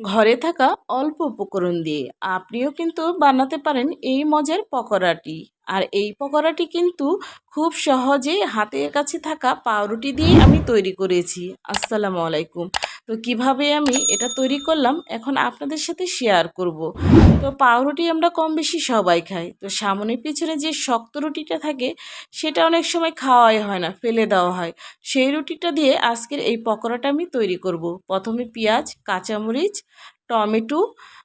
ঘরে থাকা অল্প উপকরণ দিয়ে আপনিও কিন্তু বানাতে পারেন এই মজার পকোড়াটি। আর এই পকোড়াটি কিন্তু খুব সহজেই হাতের কাছে থাকা পাউরুটি দিয়ে আমি তৈরি করেছি। আসসালামু আলাইকুম। তো কিভাবে আমি এটা তৈরি করলাম এখন আপনাদের সাথে শেয়ার করব। তো পাউরুটি আমরা কম বেশি সবাই খাই, তো সামনের পিছনে যে শক্ত রুটিটা থাকে সেটা অনেক সময় খাওয়াই হয় না, ফেলে দেওয়া হয়। সেই রুটিটা দিয়ে আজকের এই পকোড়াটা আমি তৈরি করব। প্রথমে পেঁয়াজ, কাঁচামরিচ, টমেটো,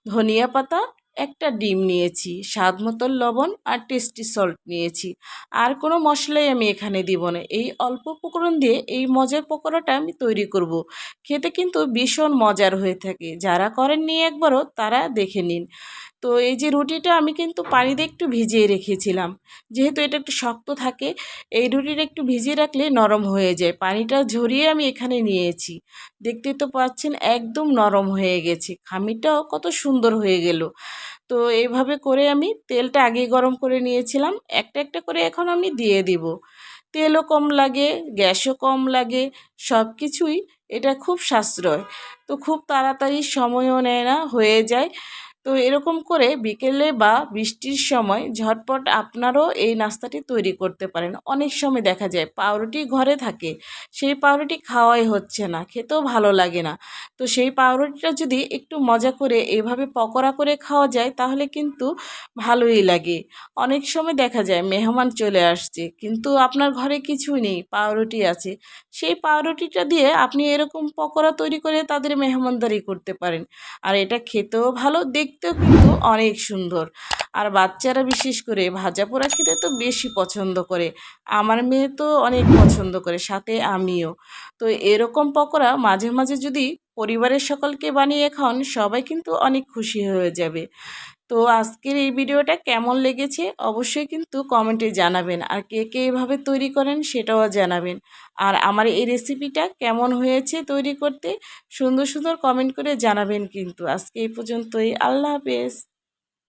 ধনিয়া পাতা, একটা ডিম নিয়েছি, স্বাদ মতো লবণ আর টেস্টি সল্ট নিয়েছি। আর কোনো মশলাই আমি এখানে দিব না। এই অল্প উপকরণ দিয়ে এই মজার পকোড়াটা আমি তৈরি করব। খেতে কিন্তু ভীষণ মজার হয়ে থাকে। যারা করেননি একবারও তারা দেখে নিন। তো এই যে রুটিটা আমি কিন্তু পানি দিয়ে একটু ভিজিয়ে রেখেছিলাম, যেহেতু এটা একটু শক্ত থাকে। এই রুটিটা একটু ভিজিয়ে রাখলে নরম হয়ে যায়। পানিটা ঝরিয়ে আমি এখানে নিয়েছি। দেখতে তো পাচ্ছেন একদম নরম হয়ে গেছে, খামিরটাও কত সুন্দর হয়ে গেল। তো এইভাবে করে আমি তেলটা আগে গরম করে নিয়েছিলাম, একটা একটা করে এখন আমি দিয়ে দিব। তেলও কম লাগে, গ্যাসও কম লাগে, সব কিছুই এটা খুব সাশ্রয়। তো খুব তাড়াতাড়ি সময়ও নেয় না, হয়ে যায়। তো এরকম করে বিকেলে বা বৃষ্টির সময় ঝটপট আপনারাও এই নাস্তাটি তৈরি করতে পারেন। অনেক সময় দেখা যায় পাউরুটি ঘরে থাকে, সেই পাউরুটি খাওয়াই হচ্ছে না, খেতেও ভালো লাগে না। তো সেই পাউরুটিটা যদি একটু মজা করে এভাবে পকোড়া করে খাওয়া যায় তাহলে কিন্তু ভালোই লাগে। অনেক সময় দেখা যায় মেহমান চলে আসছে কিন্তু আপনার ঘরে কিছুই নেই, পাউরুটি আছে। সেই পাউরুটিটা দিয়ে আপনি এরকম পকোড়া তৈরি করে তাদের মেহমানদারি করতে পারেন। আর এটা খেতেও ভালো, দেখতেও কিন্তু অনেক সুন্দর। আর বাচ্চারা বিশেষ করে ভাজা পোড়া খেতে তো বেশি পছন্দ করে। আমার মেয়ে তো অনেক পছন্দ করে, সাথে আমিও। তো এরকম পকোড়া মাঝে মাঝে যদি পরিবারের সকলকে বানিয়ে খাওয়ান সবাই কিন্তু অনেক খুশি হয়ে যাবে। তো আজকের এই ভিডিওটা কেমন লেগেছে অবশ্যই কিন্তু কমেন্টে জানাবেন। আর কে কে এভাবে তৈরি করেন সেটাও জানাবেন। আর আমার এই রেসিপিটা কেমন হয়েছে তৈরি করতে সুন্দর সুন্দর কমেন্ট করে জানাবেন কিন্তু। আজকে এই পর্যন্তই। আল্লাহ হাফেজ।